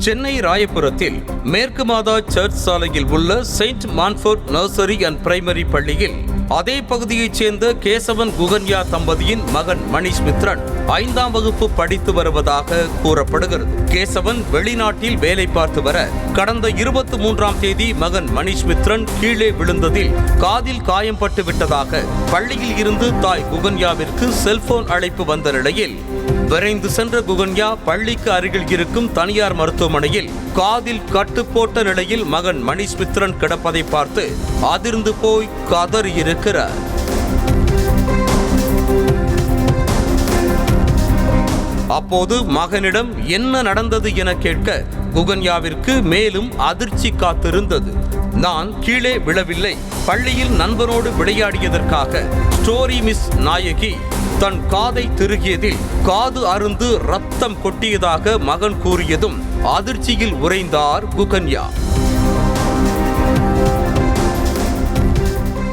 சென்னை ராயபுரத்தில் மேற்கு மாதா சர்ச் சாலையில் உள்ள Saint Montfort nursery and primary பள்ளியில் அதே பகுதியைச் சேர்ந்த கேசவன் குகன்யா தம்பதியின் மகன் மணிஷ் மித்ரன் 5ஆம் வகுப்பு படித்து வருவதாக கூறப்படுகிறது. கேசவன் வெளிநாட்டில் வேலை பார்த்து வர கடந்த 23ஆம் தேதி மகன் மணிஷ் மித்ரன் கீழே விழுந்ததில் காதில் காயம் பட்டு விட்டதாக பள்ளியில் இருந்து தாய் குகன்யாவிற்கு செல்போன் அழைப்பு வந்த நிலையில் விரைந்து சென்ற குகன்யா பள்ளிக்கு அருகில் இருக்கும் தனியார் மருத்துவமனையில் காதில் கட்டு போட்ட நிலையில் மகன் மணிஷ் மித்ரன் கிடப்பதை பார்த்து அதிர்ந்து போய் கதறியிருக்கிறார். அப்போது மகனிடம் என்ன நடந்தது என கேட்க குகன்யாவிற்கு மேலும் அதிர்ச்சி காத்திருந்தது. நான் கீழே விழவில்லை, பள்ளியில் நண்பனோடு விளையாடியதற்காக ஸ்டோரி மிஸ் நாயகி தன் காதை திருகியதில் காது அருந்து ரத்தம் கொட்டியதாக மகன் கூறியதும் அதிர்ச்சியில் உறைந்தார் குகன்யா.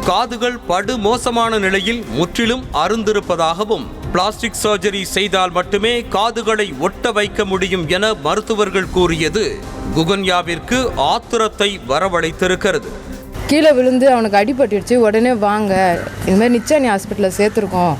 காதுகள் படு மோசமான நிலையில் முற்றிலும் அருந்திருப்பதாகவும் பிளாஸ்டிக் சர்ஜரி செய்தால் மட்டுமே காதுகளை ஒட்ட வைக்க முடியும் என மருத்துவர்கள் கூறியது குகன்யாவிற்கு ஆத்திரத்தை வரவழைத்திருக்கிறது. கீழே விழுந்து அவனுக்கு அடிபட்டுடுச்சு, உடனே வாங்க இதுமாதிரி நிச்சானி ஹாஸ்பிட்டலில் சேர்த்துருக்கோம்,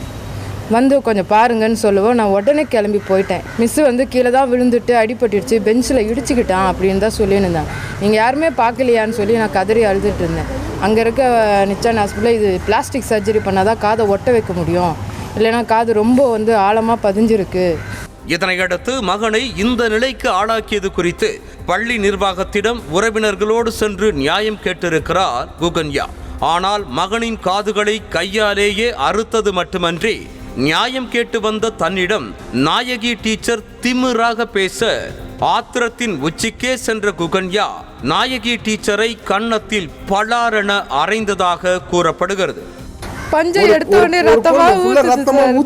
வந்து கொஞ்சம் பாருங்கன்னு சொல்லுவோம். நான் உடனே கிளம்பி போயிட்டேன். மிஸ்ஸு கீழே தான் விழுந்துட்டு அடிபட்டுடுச்சு, பெஞ்சில் இடிச்சுக்கிட்டான் அப்படின்னு தான் சொல்லியிருந்தேன். நீங்கள் யாருமே பார்க்கலையான்னு சொல்லி நான் கதறி அழுதுட்டு இருந்தேன். அங்கே இருக்க நிச்சானி ஹாஸ்பிட்டலில் இது பிளாஸ்டிக் சர்ஜரி பண்ணால் தான் காதை ஒட்ட வைக்க முடியும், இல்லைனா காது ரொம்ப ஆழமாக பதிஞ்சிருக்கு. இதனையடுத்து மகனை இந்த நிலைக்கு ஆளாக்கியது குறித்து பள்ளி நிர்வாகத்திடம் உறவினர்களோடு சென்று நியாயம் கேட்டிருக்கிறார் குகன்யா. ஆனால் மகனின் காதுகளை கையாலேயே அறுத்தது மட்டுமன்றி நியாயம் கேட்டு வந்த தன்னிடம் நாயகி டீச்சர் திமிராக பேச ஆத்திரத்தின் உச்சிக்கே சென்ற குகன்யா நாயகி டீச்சரை கன்னத்தில் பலாரென அறைந்ததாக கூறப்படுகிறது. பஞ்சை எடுத்த உடனே ரத்தமா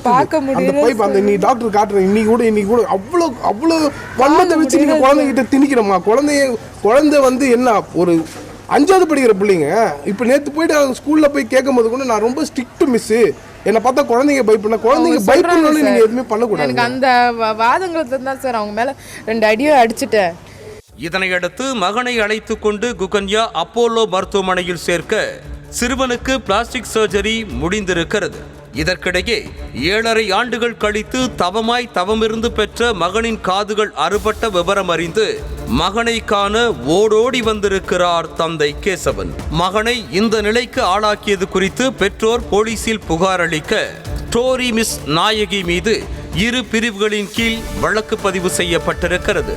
பார்க்க முடியல. நீ டாக்டர் காட்டுறேன், இன்னைக்கு கூட அவ்வளோ வன்மத்தை வச்சு நீங்க குழந்தைகிட்ட திணிக்கிறோமா? குழந்தை என்ன ஒரு 5வது படிக்கிற பிள்ளைங்க. இப்போ நேற்று போயிட்டு ஸ்கூல்ல போய் கேட்கும் போது கூட நான் ரொம்ப ஸ்ட்ரிக்ட் மிஸ்ஸு, என்னை பார்த்தா குழந்தைங்க பயப்படணும், நீங்க எதுவுமே பண்ணக்கூடாது. எனக்கு அந்த வாதங்கள் தான் சார் அவங்க மேல 2 அடியும் அடிச்சுட்டேன். இதனையடுத்து மகனை அழைத்து கொண்டு குகன்யா அப்போலோ மருத்துவமனையில் சேர்க்க சிறுவனுக்கு பிளாஸ்டிக் சர்ஜரி முடிந்திருக்கிறது. இதற்கிடையே 7.5 ஆண்டுகள் கழித்து தவமிருந்து பெற்ற மகனின் காதுகள் அறுபட்ட விவரம் அறிந்து மகனை காண ஓடோடி வந்திருக்கிறார் தந்தை கேசவன். மகனை இந்த நிலைக்கு ஆளாக்கியது குறித்து பெற்றோர் போலீசில் புகார் அளிக்க ஸ்டோரி மிஸ் நாயகி மீது 2 பிரிவுகளின் கீழ் வழக்கு பதிவு செய்யப்பட்டிருக்கிறது.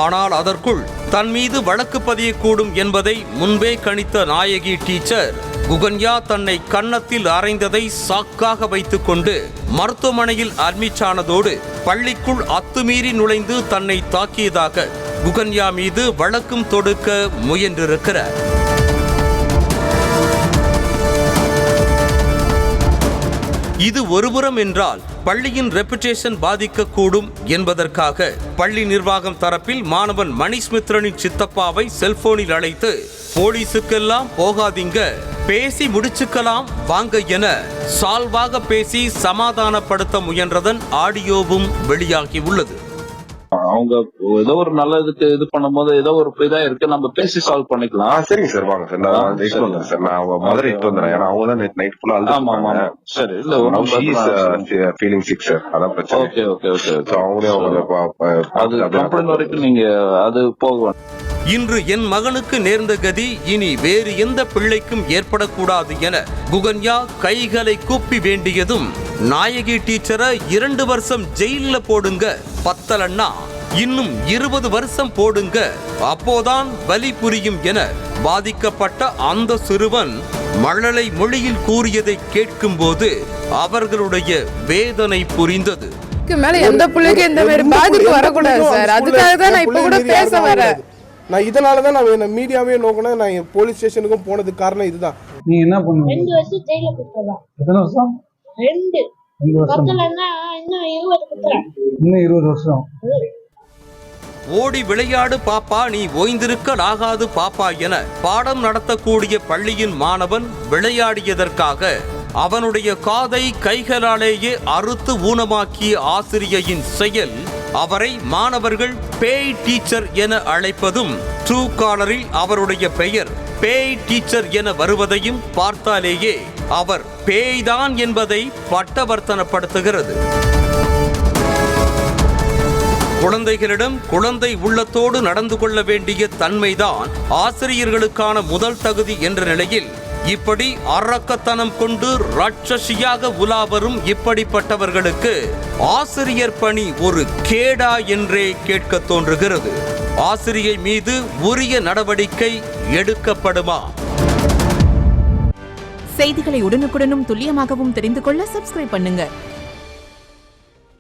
ஆனால் அதற்குள் தன் மீது வழக்கு பதியக்கூடும் என்பதை முன்பே கணித்த நாயகி டீச்சர் குகன்யா தன்னை கன்னத்தில் அறைந்ததை சாக்காக வைத்துக் கொண்டு மருத்துவமனையில் அட்மிட் ஆனதோடு பள்ளிக்குள் அத்துமீறி நுழைந்து தன்னை தாக்கியதாக குகன்யா மீது வழக்கும் தொடுக்க முயன்றிருக்கிறார். இது ஒருபுறம் என்றால் பள்ளியின் ரெப்புடேஷன் பாதிக்கக்கூடும் என்பதற்காக பள்ளி நிர்வாகம் தரப்பில் மாணவன் மணிஷ் மித்ரனின் சித்தப்பாவை செல்போனில் அழைத்து போலீசுக்கெல்லாம் போகாதீங்க, பேசி முடிச்சுக்கலாம் வாங்க என சால்வாக பேசி சமாதானப்படுத்த முயன்றதன் ஆடியோவும் வெளியாகி உள்ளது. அவங்க ஏதோ ஒரு நல்லதுக்கு இது பண்ணும்போது ஏதோ ஒரு இதா இருக்கு, நம்ம பேசி சால்வ் பண்ணிக்கலாம். சரிங்க சார், வாங்க சார், நான் சார் நான் மதுரை வந்துடுறேன். ஏன்னா அவங்க தான் நைட் ஃபுல்லா அழுது. சரி, இல்ல ஃபீலிங் சிக் சார், அதான் பிரச்சனை. ஓகே ஓகே ஓகே, அவங்களே அது கம்ப்ளைண்ட் வரைக்கும் நீங்க அது போகணும். இன்று என் மகனுக்கு நேர்ந்த கதி இனி வேறு எந்த பிள்ளைக்கும் ஏற்படக்கூடாது என குகன்யா கைகளை கூப்பி வேண்டியதும் நாயகி டீச்சரை 2 வருஷம் ஜெயில போடுங்க, பத்தலன்னா இன்னும் 20 வருஷம் போடுங்க, அப்போதான் வலி புரியும் என பாதிக்கப்பட்ட அந்த சிறுவன் மழலை மொழியில் கூறியதை கேட்கும் போது அவர்களுடைய வேதனை புரிந்தது. மேல எந்த பிள்ளைக்கு இந்த மாதிரி பாதிப்பு வரக்கூடாது சார், அதுக்காக தான் நான் இப்ப கூட பேச வரேன். நான் இதனாலதான் நான் மீடியாவே நோக்கணும், நான் போலீஸ் ஸ்டேஷனுக்கும் போனதுக்கு காரணம் இதுதான். நீ என்ன பண்ணுவ? 2 வருஷம் ஜெயில குடுத்தலாம். எத்தனை வருஷம்? 2 வருஷம். இன்னும் 20 குடுத்தலாம். இன்னும் 20 வருஷம். ஓடி விளையாடு பாப்பா, நீ ஓய்ந்திருக்கலாகாது பாப்பா என பாடம் நடத்தக்கூடிய பள்ளியின் மாணவன் விளையாடியதற்காக அவனுடைய காதை கைகளாலேயே அறுத்து ஊனமாக்கிய ஆசிரியையின் செயல் அவரை மாணவர்கள் பேய் டீச்சர் என அழைப்பதும் ட்ரூ காலரில் அவருடைய பெயர் பேய் டீச்சர் என வருவதையும் பார்த்தாலேயே அவர் பேய்தான் என்பதை பட்டவர்த்தனப்படுத்துகிறது. குழந்தைகளிடம் குழந்தை உள்ளத்தோடு நடந்து கொள்ள வேண்டிய தன்மைதான் ஆசிரியர்களுக்கான முதல் தகுதி என்ற நிலையில் இப்படி அரக்கத்தனம் கொண்டு ராட்சசியாக உலா வரும் இப்படிப்பட்டவர்களுக்கு ஆசிரியர் பணி ஒரு கேடா என்றே கேட்க தோன்றுகிறது. ஆசிரியை மீது உரிய நடவடிக்கை எடுக்கப்படுமா? செய்திகளை உடனுக்குடனும் துல்லியமாகவும் தெரிந்து கொள்ள சப்ஸ்கிரைப் பண்ணுங்க.